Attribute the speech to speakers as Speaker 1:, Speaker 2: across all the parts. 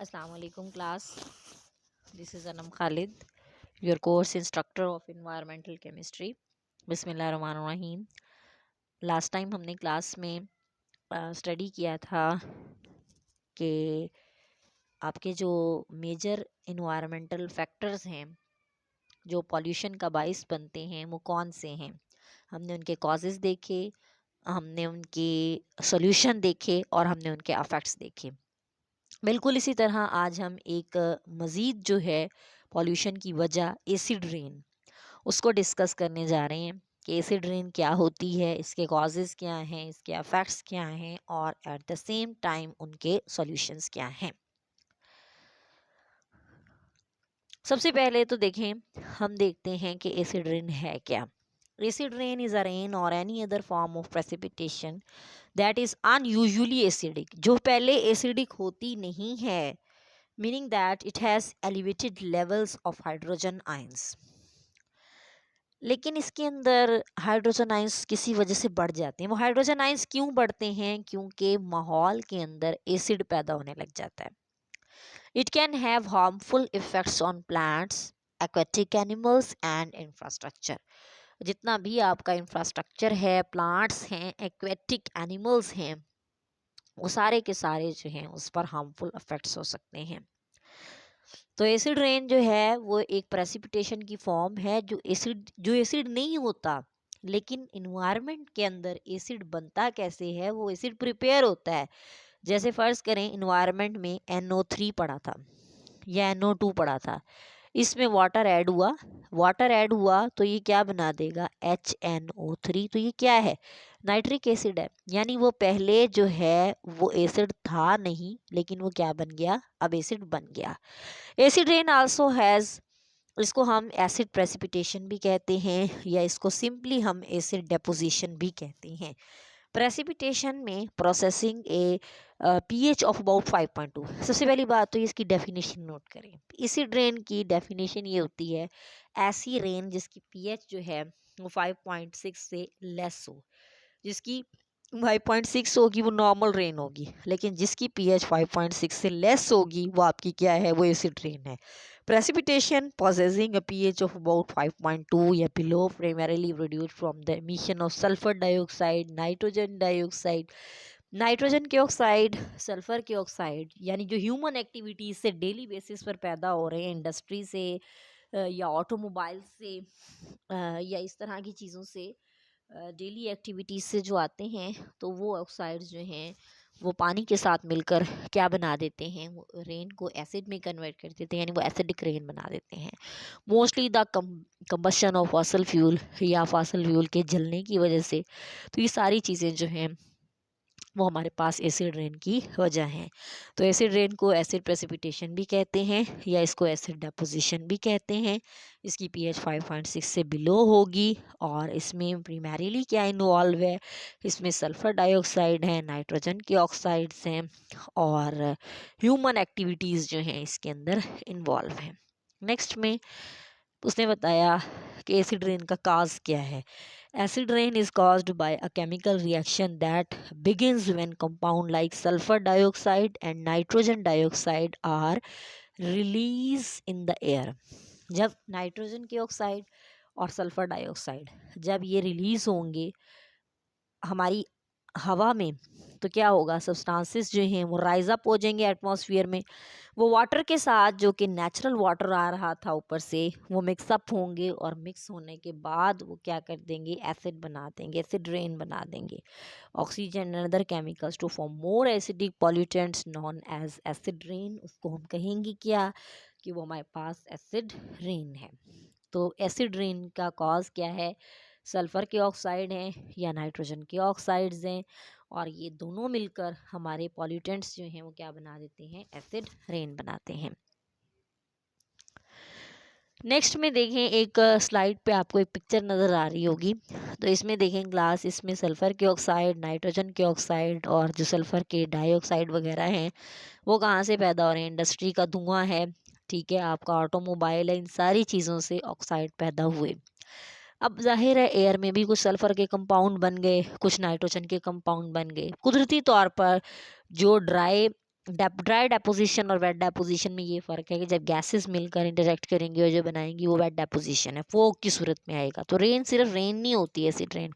Speaker 1: Assalamu alaikum class. This is Anam Khalid, your course instructor of environmental chemistry. बिस्मिल्लाहिर्रहमानिर्रहीम. Last time हमने class में study किया था कि आपके जो मेजर इन्वायरमेंटल फैक्टर्स हैं जो पॉल्यूशन का बाइस बनते हैं वो कौन से हैं. हमने उनके कॉजेज़ देखे, हमने उनके सॉल्यूशन देखे और हमने उनके अफेक्ट्स देखे. बिल्कुल इसी तरह आज हम एक मज़ीद जो है पॉल्यूशन की वजह एसिड रेन उसको डिस्कस करने जा रहे हैं कि एसिड रेन क्या होती है, इसके कॉजेज़ क्या हैं, इसके अफेक्ट्स क्या हैं और एट द सेम टाइम उनके सॉल्यूशंस क्या हैं. सबसे पहले तो देखें, हम देखते हैं कि एसिड रेन है क्या. Acid rain is a rain or any other form of precipitation that is unusually acidic, जो पहले एसिडिक होती नहीं है, meaning that it has elevated levels of hydrogen ions. लेकिन इसके अंदर हाइड्रोजन आइंस किसी वजह से बढ़ जाते हैं. वो हाइड्रोजन आइंस क्यों बढ़ते हैं? क्योंकि माहौल के अंदर एसिड पैदा होने लग जाता है. It can have harmful effects on plants, aquatic animals and infrastructure. जितना भी आपका इंफ्रास्ट्रक्चर है, प्लांट्स हैं, एक्वेटिक एनिमल्स हैं, वो सारे के सारे जो हैं उस पर हार्मफुल इफेक्ट्स हो सकते हैं. तो एसिड रेन जो है वो एक प्रेसिपिटेशन की फॉर्म है जो एसिड नहीं होता, लेकिन इन्वायरमेंट के अंदर एसिड बनता कैसे है, वो एसिड प्रिपेयर होता है. जैसे फ़र्ज़ करें इन्वायरमेंट में NO3 पड़ा था या NO2 पड़ा था, इसमें वाटर ऐड हुआ तो ये क्या बना देगा, HNO3. तो ये क्या है, नाइट्रिक एसिड है. यानी वो पहले जो है वो एसिड था नहीं, लेकिन वो क्या बन गया, अब एसिड बन गया. एसिड रेन आल्सो हैज़, इसको हम एसिड प्रेसिपिटेशन भी कहते हैं या इसको सिंपली हम एसिड डेपोजिशन भी कहते हैं. प्रेसिपिटेशन में processing A pH of about 5.2. सबसे पहली बात तो इसकी डेफिनेशन नोट करें. एसिड रेन की डेफिनेशन ये होती है, ऐसी रेन जिसकी pH जो है वो 5.6 से लेस हो. जिसकी 5.6 होगी वो नॉर्मल रेन होगी, लेकिन जिसकी pH 5.6 से लेस होगी वो आपकी क्या है, वो एसिड रेन है. Precipitation possessing a pH of about 5.2 या below primarily produced from the emission of sulfur dioxide, nitrogen के ऑक्साइड, सल्फर के ऑक्साइड, यानी जो ह्यूमन एक्टिविटीज से डेली बेसिस पर पैदा हो रहे हैं, इंडस्ट्री से या ऑटोमोबाइल से या इस तरह की चीज़ों से, डेली एक्टिविटीज़ से जो आते हैं, तो वो ऑक्साइड्स जो हैं वो पानी के साथ मिलकर क्या बना देते हैं, वो रेन को एसिड में कन्वर्ट कर देते हैं, यानी वो एसिडिक रेन बना देते हैं. Mostly the combustion of fossil fuel या फॉसल फ्यूल के जलने की वजह से. तो ये सारी चीज़ें जो हैं वो हमारे पास एसिड रेन की वजह है. तो एसिड रेन को एसिड प्रेसिपिटेशन भी कहते हैं या इसको एसिड डेपोजिशन भी कहते हैं. इसकी pH 5.6 से बिलो होगी और इसमें प्राइमरीली क्या इन्वॉल्व है, इसमें सल्फ़र डाइऑक्साइड है, नाइट्रोजन के ऑक्साइड्स हैं और ह्यूमन एक्टिविटीज़ जो हैं इसके अंदर इन्वॉल्व हैं. नेक्स्ट में उसने बताया कि एसिड रेन का काज क्या है. Acid rain is caused by a chemical reaction that begins when compound like sulfur dioxide and nitrogen dioxide are released in the air. जब नाइट्रोजन के ऑक्साइड और सल्फर डाइऑक्साइड जब ये रिलीज़ होंगे हमारी हवा में, तो क्या होगा, सब्सटेंसेस जो हैं वो राइज अप हो जाएंगे एटमॉस्फेयर में. वो वाटर के साथ जो कि नेचुरल वाटर आ रहा था ऊपर से, वो मिक्सअप होंगे और मिक्स होने के बाद वो क्या कर देंगे, एसिड बना देंगे, एसिड रेन बना देंगे. Oxygen and other chemicals to form more acidic pollutants known as acid rain. उसको हम कहेंगे क्या, कि वो हमारे पास एसिड रेन है. तो एसिड रेन का कॉज क्या है, सल्फ़र के ऑक्साइड हैं या नाइट्रोजन के ऑक्साइड्स हैं, और ये दोनों मिलकर हमारे पॉल्यूटेंट्स जो हैं वो क्या बना देते हैं, एसिड रेन बनाते हैं. नेक्स्ट में देखें, एक स्लाइड पे आपको एक पिक्चर नज़र आ रही होगी. तो इसमें देखें ग्लास, इसमें सल्फ़र के ऑक्साइड, नाइट्रोजन के ऑक्साइड और जो सल्फ़र के डाइऑक्साइड वगैरह हैं वो कहाँ से पैदा हो रहे हैं, इंडस्ट्री का धुआं है, ठीक है, आपका ऑटोमोबाइल है, इन सारी चीज़ों से ऑक्साइड पैदा हुए. अब जाहिर है एयर में भी कुछ सल्फ़र के कंपाउंड बन गए, कुछ नाइट्रोजन के कंपाउंड बन गए. कुदरती तौर पर जो ड्राई ड्राई डेपोजिशन और वेट डेपोजिशन में ये फ़र्क है कि जब गैसेस मिलकर इंटरेक्ट करेंगी और जो बनाएंगी वो वेट डेपोजिशन है, फॉग की सूरत में आएगा। तो रेन सिर्फ रेन नहीं होती, एसिड रेन,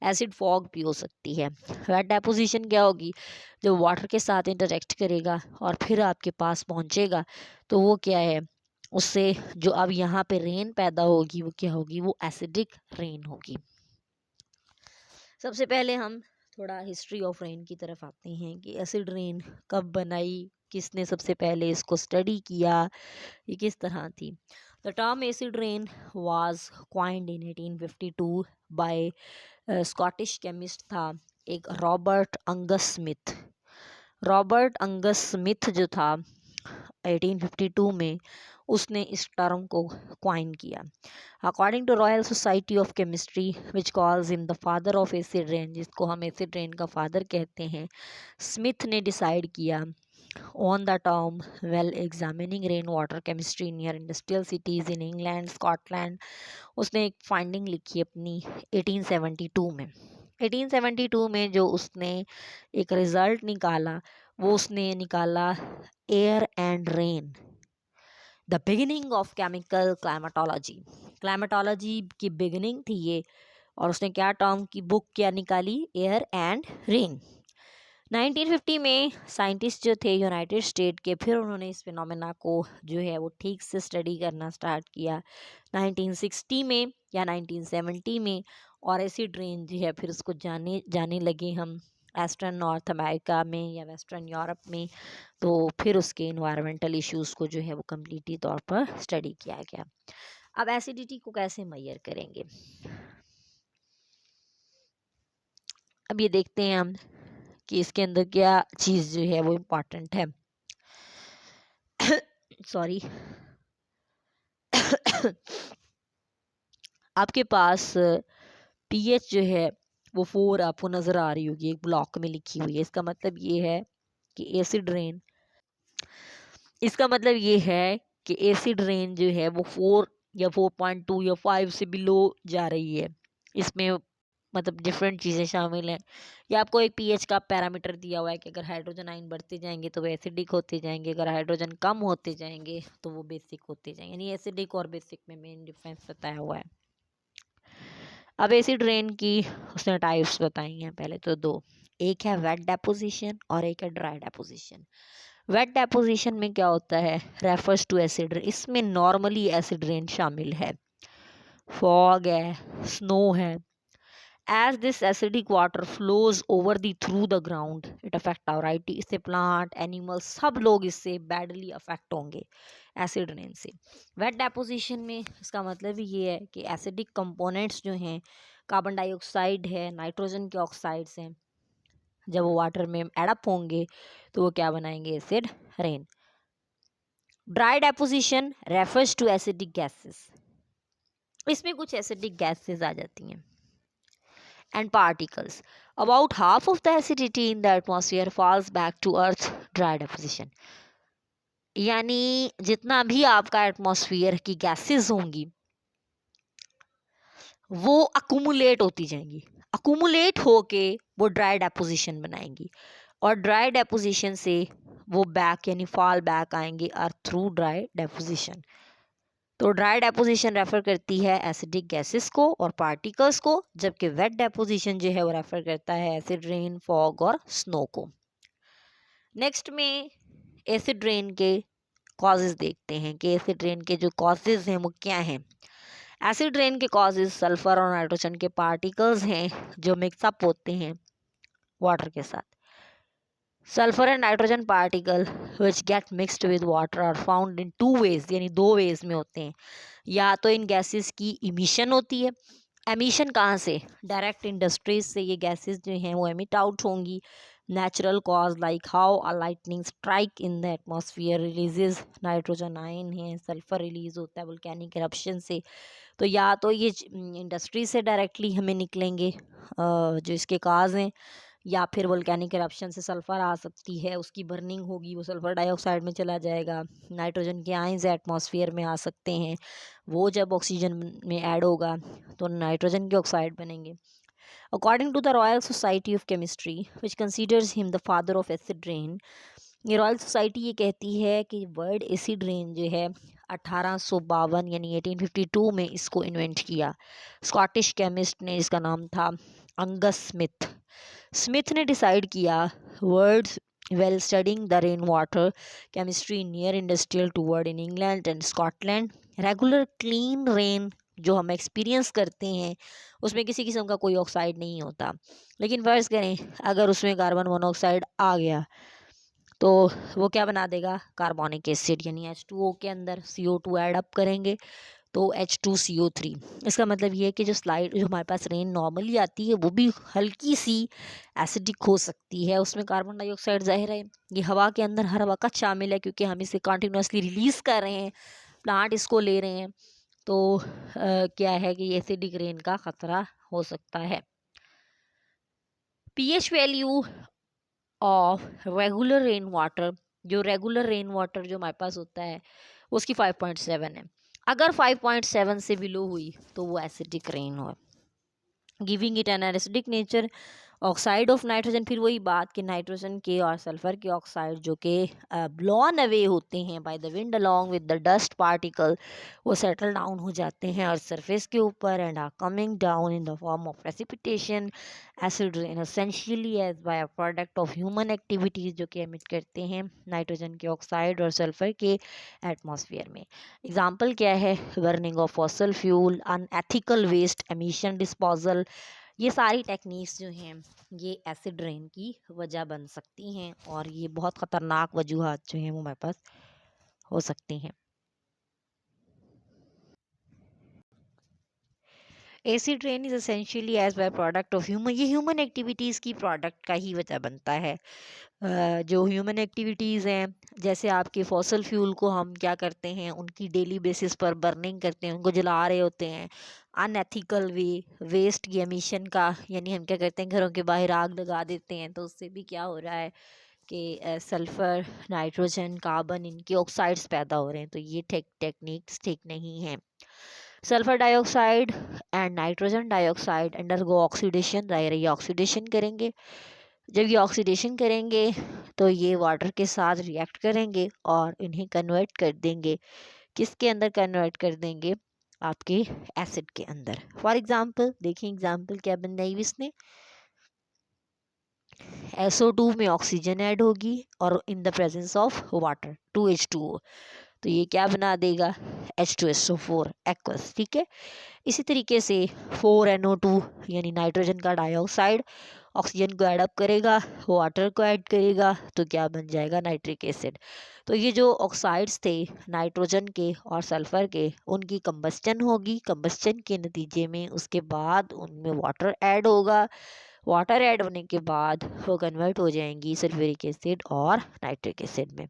Speaker 1: एसिड फॉग भी हो सकती है। वेट डेपोजिशन क्या होगी, जब वाटर के साथ इंटरेक्ट करेगा और फिर आपके पास पहुंचेगा, तो वो क्या है, उससे जो अब यहाँ पे रेन पैदा होगी वो क्या होगी, वो एसिडिक रेन होगी। सबसे पहले हम थोड़ा हिस्ट्री ऑफ रेन की तरफ आते हैं कि एसिड रेन कब बनाई, किसने सबसे पहले इसको स्टडी किया, ये किस तरह थी। The term acid rain was coined in 1852 by Scottish chemist था एक Robert Angus Smith. Robert Angus Smith जो था 1852 में उसने इस टर्म को क्वाइन किया। According to Royal Society of Chemistry which calls him the father of acid rain, जिसको हम एसिड रेन का फादर कहते हैं, स्मिथ ने डिसाइड किया on the term well examining rain water chemistry near industrial cities in England Scotland. उसने एक finding लिखी अपनी 1872 में। 1872 में जो उसने एक रिज़ल्ट निकाला, वो उसने निकाला air and rain, the beginning of chemical climatology. Climatology की बिगिनिंग थी ये। और उसने क्या टर्म की बुक क्या निकाली, एयर एंड रेन। 1950 में साइंटिस्ट जो थे यूनाइटेड स्टेट के, फिर उन्होंने इस फिनोमेना को जो है वो ठीक से स्टडी करना स्टार्ट किया 1960 में या 1970 में। और एसिड रेन जो है फिर उसको जाने जाने लगे हम वेस्टर्न नॉर्थ अमेरिका में या वेस्टर्न यूरोप में। तो फिर उसके इन्वायरमेंटल इश्यूज़ को जो है वो कम्प्लीटली तौर पर स्टडी किया गया। अब एसिडिटी को कैसे मेजर करेंगे, अब ये देखते हैं हम कि इसके अंदर क्या चीज़ जो है वो इम्पॉर्टेंट है। सॉरी। आपके पास पीएच जो है वो 4 आपको नज़र आ रही होगी, एक ब्लॉक में लिखी हुई है। इसका मतलब ये है कि एसिड रेन, इसका मतलब ये है कि एसिड रेन जो है वो 4 या 4.2 या 5 से बिलो जा रही है। इसमें मतलब डिफरेंट चीज़ें शामिल हैं। या आपको एक पीएच का पैरामीटर दिया हुआ है कि अगर हाइड्रोजन आयन बढ़ते जाएंगे तो वो एसिडिक होते जाएंगे, अगर हाइड्रोजन कम होते जाएंगे तो वो बेसिक होते जाएंगे। यानी एसिडिक और बेसिक में मेन डिफरेंस बताया हुआ है। अब एसिड रेन की उसने टाइप्स बताई हैं, पहले तो 2, एक है वेट डेपोजिशन और एक है ड्राई डेपोजिशन। वेट डेपोजिशन में क्या होता है, रेफर्स टू एसिड, इसमें नॉर्मली एसिड रेन शामिल है, फॉग है, स्नो है। As this acidic water flows over the through the ground, it affect our right, इससे प्लांट एनिमल सब लोग इससे बैडली अफेक्ट होंगे एसिड रेन से। वेट डेपोजिशन में इसका मतलब ये है कि एसिडिक कंपोनेंट्स जो हैं, कार्बन डाइऑक्साइड है, नाइट्रोजन के ऑक्साइड्स हैं, जब वो वाटर में एडअप होंगे तो वो क्या बनाएंगे, acid rain. Dry deposition refers to acidic gases, इसमें कुछ एसिडिक गैसेस आ जाती हैं and particles. About half of the acidity in the atmosphere falls back to Earth's dry deposition. यानी जितना भी आपका एटमॉस्फेयर की गैसेस होंगी वो अकुमुलेट होती जाएंगी, अकुमुलेट होके वो ड्राई डेपोजिशन बनाएंगी और ड्राई डेपोजिशन से वो बैक यानी फॉल बैक आएंगे अर्थ थ्रू ड्राई डेपोजिशन। तो ड्राई डेपोजिशन रेफर करती है एसिडिक गैसेस को और पार्टिकल्स को, जबकि वेट डेपोजिशन जो है वो रेफर करता है एसिड रेन, फॉग और स्नो को। नेक्स्ट में एसिड रेन के कॉजेज देखते हैं कि एसिड रेन के जो कॉजेज हैं वो क्या हैं। एसिड रेन के कॉजेज सल्फर और नाइट्रोजन के पार्टिकल्स हैं जो मिक्सअप होते हैं वाटर के साथ। Sulphur and nitrogen particle which get mixed with water are found in 2 ways, यानी 2 वेज में होते हैं। या तो इन गैसेस की इमिशन होती है, एमिशन कहाँ से, डायरेक्ट इंडस्ट्रीज से ये गैसेस जो हैं वो एमिट आउट होंगी। Natural cause like how a lightning strike in the atmosphere releases nitrogen ion है, सल्फर रिलीज होता है वोल्केनिक इरप्शन से। तो या तो ये इंडस्ट्री से डायरेक्टली हमें निकलेंगे जो इसके काज हैं, या फिर वोल्केनिक इरप्शन से सल्फ़र आ सकती है, उसकी बर्निंग होगी, वो सल्फ़र डाइऑक्साइड में चला जाएगा। नाइट्रोजन के आयंस एटमॉस्फेयर में आ सकते हैं, वो जब ऑक्सीजन में ऐड होगा तो नाइट्रोजन के ऑक्साइड बनेंगे। According to the Royal Society of Chemistry which considers him the father of acid rain, ये रॉयल सोसाइटी ये कहती है कि वर्ड एसिड रेन जो है 1852 यानी 1852 में इसको इन्वेंट किया स्कॉटिश केमिस्ट ने, इसका नाम था अंगस स्मिथ। स्मिथ ने डिसाइड किया words well studying the rain water chemistry near industrial toward in England and Scotland regular clean rain जो हम एक्सपीरियंस करते हैं उसमें किसी किस्म का कोई ऑक्साइड नहीं होता। लेकिन फर्ज करें अगर उसमें कार्बन मोनोऑक्साइड आ गया तो वो क्या बना देगा, कार्बोनिक एसिड, यानी H2O के अंदर CO2 ऐड अप करेंगे तो H2CO3। इसका मतलब ये है कि जो हमारे पास रेन नॉर्मली आती है वो भी हल्की सी एसिडिक हो सकती है, उसमें कार्बन डाइऑक्साइड जाहिर है ये हवा के अंदर हर वक्त शामिल है क्योंकि हम इसे कंटिन्यूसली रिलीज़ कर रहे हैं, प्लांट इसको ले रहे हैं। तो क्या है कि एसिडिक रेन का ख़तरा हो सकता है। PH value of regular rain water, जो रेगुलर रेन वाटर जो हमारे पास होता है उसकी 5.7 है। अगर 5.7 से बिलो हुई तो वो एसिडिक रेन हो, giving it an acidic nature. Oxide of nitrogen, फिर वही बात कि नाइट्रोजन के और सल्फर के ऑक्साइड जो कि ब्लोन अवे होते हैं by the wind along with the dust particle, वो सेटल डाउन हो जाते हैं और सरफेस के ऊपर and are coming down in the form of precipitation. Acid rain essentially as by product of human activities जो कि एमिट करते हैं नाइट्रोजन के ऑक्साइड और सल्फर के एटमॉस्फेयर में। एग्जाम्पल क्या है, burning of fossil fuel, unethical waste emission disposal, ये सारी टेक्निक्स जो हैं ये एसिड रेन की वजह बन सकती हैं और ये बहुत ख़तरनाक वजूहात जो हैं वो हमारे पास हो सकती हैं। Acid rain is essentially as by product of human, ये ह्यूमन एक्टिविटीज़ की प्रोडक्ट का ही वजह बनता है। जो ह्यूमन एक्टिविटीज़ हैं जैसे आपके फॉसल फ्यूल को हम क्या करते हैं उनकी डेली बेसिस पर बर्निंग करते हैं, उनको जला रहे होते हैं अनएथिकल वे, वेस्ट की एमिशन का, यानी हम क्या करते हैं घरों के बाहर आग लगा देते हैं तो उससे भी क्या हो रहा है कि सल्फ़र, नाइट्रोजन, कार्बन, इनके ऑक्साइड्स पैदा हो रहे हैं, तो ये टेक्निक्स ठीक नहीं हैं। Sulphur dioxide and nitrogen dioxide undergo oxidation, ज़ाहिर है ये ऑक्सीडेशन करेंगे। जब ये ऑक्सीडेशन करेंगे तो ये वाटर के साथ रिएक्ट करेंगे और इन्हें कन्वर्ट कर देंगे, किसके अंदर कन्वर्ट कर देंगे, आपके एसिड के अंदर। फॉर एग्जांपल देखिए एग्जांपल क्या बनाई हुई इसने, SO2 में ऑक्सीजन ऐड होगी और in the presence of water 2H2O, तो ये क्या बना देगा, H2SO4 एक्वस। ठीक है, इसी तरीके से 4NO2 यानी नाइट्रोजन का डाइऑक्साइड ऑक्सीजन को ऐड अप करेगा, वाटर को ऐड करेगा तो क्या बन जाएगा, नाइट्रिक एसिड। तो ये जो ऑक्साइड्स थे नाइट्रोजन के और सल्फर के, उनकी कंबस्टन होगी, कंबस्टन के नतीजे में उसके बाद उनमें वाटर ऐड होगा, वाटर ऐड होने के बाद वो कन्वर्ट हो जाएंगी सल्फ्यूरिक एसिड और नाइट्रिक एसिड में।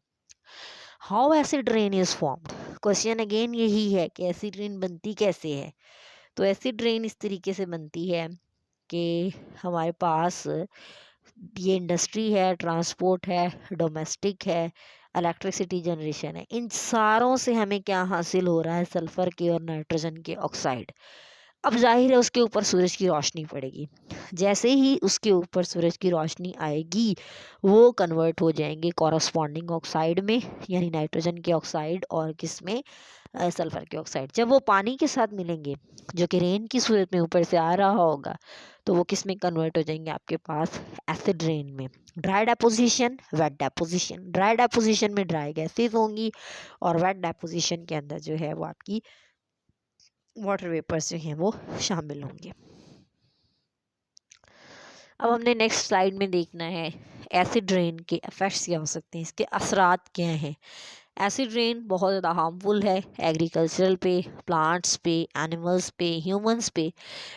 Speaker 1: How acid rain is formed, question again यही है कि एसिड रेन बनती कैसे है। तो एसिड रेन इस तरीके से बनती है कि हमारे पास ये इंडस्ट्री है, ट्रांसपोर्ट है, डोमेस्टिक है, इलेक्ट्रिसिटी जनरेशन है, इन सारों से हमें क्या हासिल हो रहा है, सल्फर के और नाइट्रोजन के ऑक्साइड। अब जाहिर है उसके ऊपर सूरज की रोशनी पड़ेगी, जैसे ही उसके ऊपर सूरज की रोशनी आएगी वो कन्वर्ट हो जाएंगे कॉरस्पॉन्डिंग ऑक्साइड में, यानी नाइट्रोजन के ऑक्साइड और किस में, सल्फर के ऑक्साइड। जब वो पानी के साथ मिलेंगे जो कि रेन की सूरत में ऊपर से आ रहा होगा तो वो किस में कन्वर्ट हो जाएंगे, आपके पास एसिड रेन में। Dry deposition, wet deposition, dry deposition में ड्राई गैसेज होंगी और वेट डेपोजिशन के अंदर जो है वो आपकी वाटर वेपर्स जो हैं वो शामिल होंगे। अब हमने नेक्स्ट स्लाइड में देखना है एसिड रेन के इफ़ेक्ट्स क्या हो सकते हैं, इसके असरात क्या हैं। एसिड रेन बहुत ज़्यादा हार्मफुल है एग्रीकल्चरल पे, प्लांट्स पे, एनिमल्स पे, ह्यूमंस पे।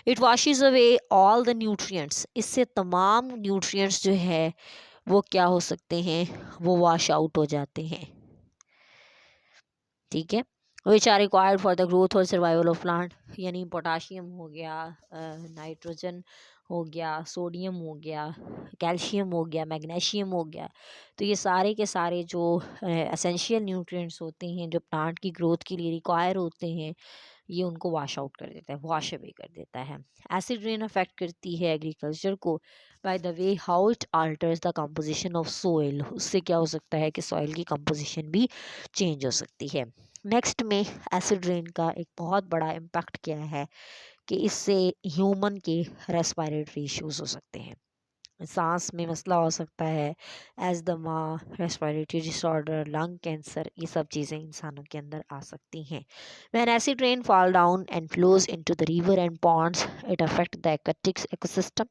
Speaker 1: It washes away all the nutrients, इससे तमाम न्यूट्रिएंट्स जो है वो क्या हो सकते हैं, वो वॉश आउट हो जाते हैं। ठीक है, which are required for the growth और सर्वाइवल ऑफ प्लांट, यानी पोटाशियम हो गया, नाइट्रोजन हो गया, सोडियम हो गया, कैल्शियम हो गया, मैग्नीशियम हो गया। तो ये सारे के सारे जो एसेंशियल न्यूट्रिएंट्स होते हैं जो प्लांट की ग्रोथ के लिए रिक्वायर होते हैं ये उनको वॉश आउट कर देता है, वॉश अवे कर देता है। एसिड रेन अफेक्ट करती है एग्रीकल्चर को by the way how it altars the composition of soil. उससे क्या हो सकता है कि सॉइल की कंपोजिशन भी चेंज हो सकती है। नेक्स्ट में एसिड रेन का एक बहुत बड़ा इम्पैक्ट क्या है कि इससे ह्यूमन के रेस्पिरेटरी इश्यूज हो सकते हैं, सांस में मसला हो सकता है, asthma, respiratory disorder, lung cancer, ये सब चीज़ें इंसानों के अंदर आ सकती हैं। When acid rain fall down and flows into the river and ponds it affect the aquatic ecosystem.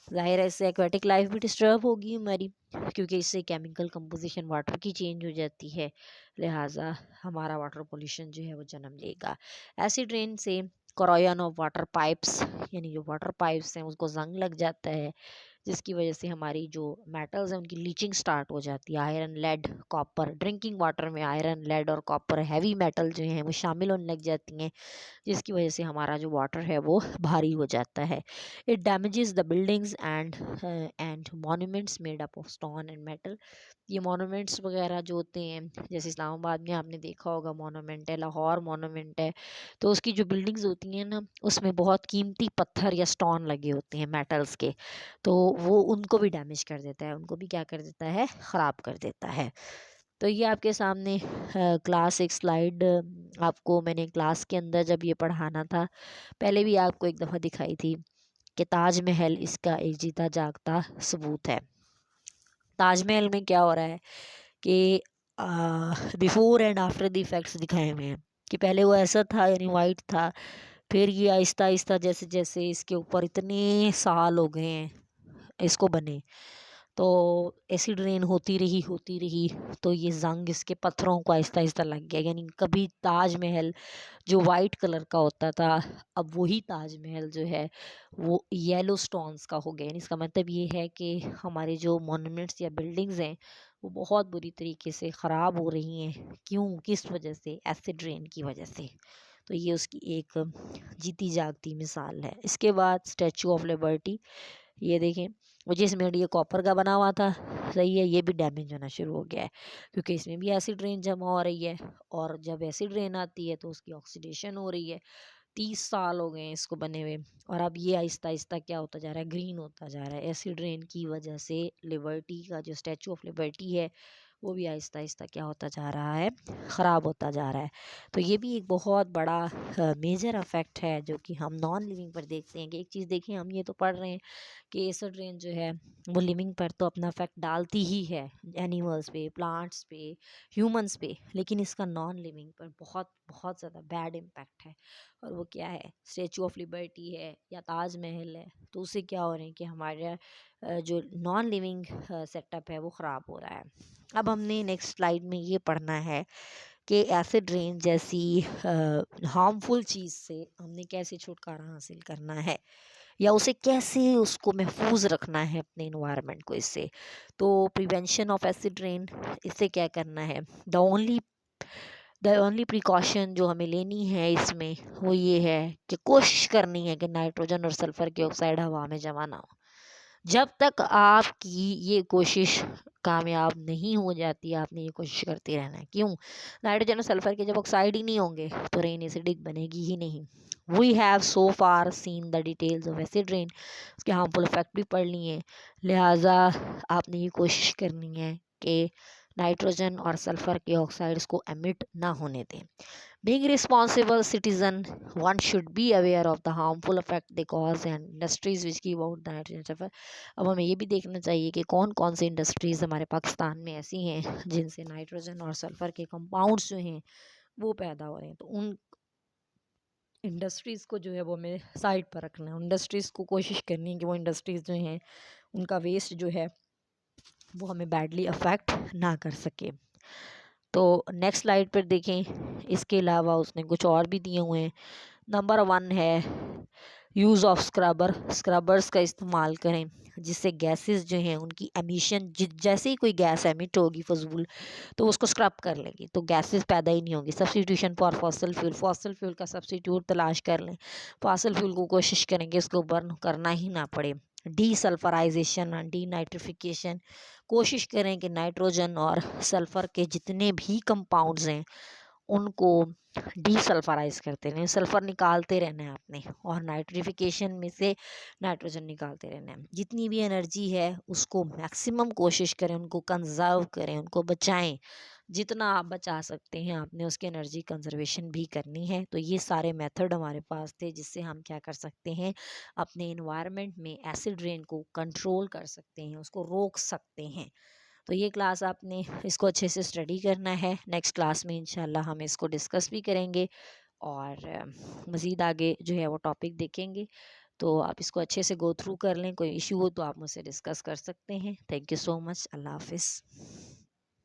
Speaker 1: ज़ाहिर है इससे एक्वेटिक लाइफ भी डिस्टर्ब होगी हमारी, क्योंकि इससे केमिकल कंपोजिशन वाटर की चेंज हो जाती है, लिहाजा हमारा वाटर पोल्यूशन जो है वो जन्म लेगा। एसिड रेन से करोजन ऑफ वाटर पाइप्स, यानी जो वाटर पाइप्स हैं उसको जंग लग जाता है, जिसकी वजह से हमारी जो मेटल्स हैं उनकी लीचिंग स्टार्ट हो जाती है। Iron, lead, copper, drinking water में आयरन, लेड और कॉपर हैवी मेटल जो हैं वो शामिल होने लग जाती हैं, जिसकी वजह से हमारा जो वाटर है वो भारी हो जाता है। It damages the buildings and monuments made up of stone and metal. ये मॉन्यूमेंट्स वगैरह जो होते हैं, जैसे इस्लामाबाद में आपने देखा होगा मॉन्यूमेंट है, लाहौर मॉन्यूमेंट है, तो उसकी जो बिल्डिंग्स होती हैं ना उसमें बहुत कीमती पत्थर या स्टोन लगे होते हैं मेटल्स के, तो वो उनको भी डैमेज कर देता है, उनको भी क्या कर देता है, ख़राब कर देता है। तो ये आपके सामने क्लास एक स्लाइड आपको मैंने क्लास के अंदर जब ये पढ़ाना था पहले भी आपको एक दफ़ा दिखाई थी कि ताजमहल इसका एक जीता जागता सबूत है। ताजमहल में क्या हो रहा है कि before and after the effects दिखाए हुए हैं कि पहले वो ऐसा था, यानी वाइट था, फिर ये आहिस्ता आहिस्ता जैसे जैसे इसके ऊपर इतने साल हो गए हैं इसको बने, तो एसिड रेन होती रही, तो ये जंग इसके पत्थरों को आहिस्ता आहिस्ता लग गया, यानी कभी ताजमहल जो वाइट कलर का होता था अब वही ताजमहल जो है वो येलो स्टोन्स का हो गया। यानी इसका मतलब ये है कि हमारे जो मॉन्यूमेंट्स या बिल्डिंग्स हैं वो बहुत बुरी तरीके से ख़राब हो रही हैं। क्यों, किस वजह से, एसिड रेन की वजह से। तो ये उसकी एक जीती जागती मिसाल है। इसके बाद स्टैचू ऑफ लिबर्टी, ये देखें, वो जिसमें ये कॉपर का बना हुआ था, सही है, ये भी डैमेज होना शुरू हो गया है क्योंकि इसमें भी एसिड रेन जमा हो रही है, और जब एसिड रेन आती है तो उसकी ऑक्सीडेशन हो रही है। 30 साल हो गए हैं इसको बने हुए, और अब ये आहिस्ता आहिस्ता क्या होता जा रहा है, ग्रीन होता जा रहा है। एसिड रेन की वजह से लिबर्टी का जो स्टैचू ऑफ लिबर्टी है वो भी आहिस्ता आहिस्ता क्या होता जा रहा है, ख़राब होता जा रहा है। तो ये भी एक बहुत बड़ा मेजर अफेक्ट है जो कि हम नॉन लिविंग पर देखते हैं। कि एक चीज़ देखें, हम ये तो पढ़ रहे हैं कि एसिड रेन जो है वो लिविंग पर तो अपना इफेक्ट डालती ही है, एनिमल्स पे, प्लांट्स पे, ह्यूमंस पे, लेकिन इसका नॉन लिविंग पर बहुत बहुत ज़्यादा बैड इम्पैक्ट है। और वो क्या है, स्टेचू ऑफ लिबर्टी है या ताजमहल है, तो उससे क्या हो रहा है कि हमारा जो नॉन लिविंग सेटअप है वो ख़राब हो रहा है। अब हमने नेक्स्ट स्लाइड में ये पढ़ना है कि एसिड रेन जैसी हार्मफुल चीज़ से हमने कैसे छुटकारा हासिल करना है, या उसे कैसे उसको महफूज रखना है अपने इन्वायरमेंट को इससे। तो प्रिवेंशन ऑफ एसिड रेन, इससे क्या करना है, द ओनली प्रिकॉशन जो हमें लेनी है इसमें वो ये है कि कोशिश करनी है कि नाइट्रोजन और सल्फर के ऑक्साइड हवा में जमा ना हो। जब तक आपकी ये कोशिश कामयाब नहीं हो जाती, आपने ये कोशिश करते रहना है। क्यों, नाइट्रोजन और सल्फर के जब ऑक्साइड ही नहीं होंगे तो रेन एसिडिक बनेगी ही नहीं। We have so far seen the details of acid rain, उसके हार्मफुल इफेक्ट भी पढ़ लिए, लिहाजा आपने ये कोशिश करनी है कि नाइट्रोजन और सल्फर के ऑक्साइड्स को एमिट ना होने दें। Being responsible citizen, one should be aware of the harmful effect they cause and industries which give out the nitrogen sulfur। अब हमें ये भी देखना चाहिए कि कौन कौन सी इंडस्ट्रीज़ हमारे पाकिस्तान में ऐसी हैं जिनसे नाइट्रोजन और सल्फर के कंपाउंड्स जो हैं वो पैदा हो रहे हैं। तो उन इंडस्ट्रीज़ को जो है वो हमें साइड पर रखना है। इंडस्ट्रीज़ को कोशिश करनी है कि वो इंडस्ट्रीज़ जो हैं उनका वेस्ट जो है वो हमें बैडली अफेक्ट ना कर सके। तो नेक्स्ट स्लाइड पर देखें, इसके अलावा उसने कुछ और भी दिए हुए हैं। नंबर 1 है यूज़ ऑफ स्क्रबर्स का इस्तेमाल करें, जिससे गैसेस जो हैं उनकी एमिशन, जैसे ही कोई गैस एमिट होगी फजूल तो उसको स्क्रब कर लेंगे तो गैसेस पैदा ही नहीं होंगी। सब्सटीट्यूशन फॉर फॉसिल फ्यूल का सब्सटीट्यूट तलाश कर लें, फॉसिल फ्यूल को कोशिश करेंगे उसको बर्न करना ही ना पड़े। डीसल्फराइजेशन और डीनाइट्रिफिकेशन, कोशिश करें कि नाइट्रोजन और सल्फ़र के जितने भी कंपाउंड्स हैं उनको डीसल्फराइज करते रहना है, सल्फर निकालते रहना है आपने, और नाइट्रिफिकेशन में से नाइट्रोजन निकालते रहना है। जितनी भी एनर्जी है उसको मैक्सिमम कोशिश करें, उनको कंजर्व करें, उनको बचाएं। जितना आप बचा सकते हैं आपने उसकी एनर्जी कंजर्वेशन भी करनी है। तो ये सारे मेथड हमारे पास थे जिससे हम क्या कर सकते हैं, अपने इन्वायरमेंट में एसिड रेन को कंट्रोल कर सकते हैं, उसको रोक सकते हैं। तो ये क्लास आपने इसको अच्छे से स्टडी करना है। नेक्स्ट क्लास में इंशाल्लाह हम इसको डिस्कस भी करेंगे और मज़ीद आगे जो है वो टॉपिक देखेंगे। तो आप इसको अच्छे से गो थ्रू कर लें, कोई इशू हो तो आप मुझसे डिस्कस कर सकते हैं। Thank you so much. अल्लाह हाफिज़।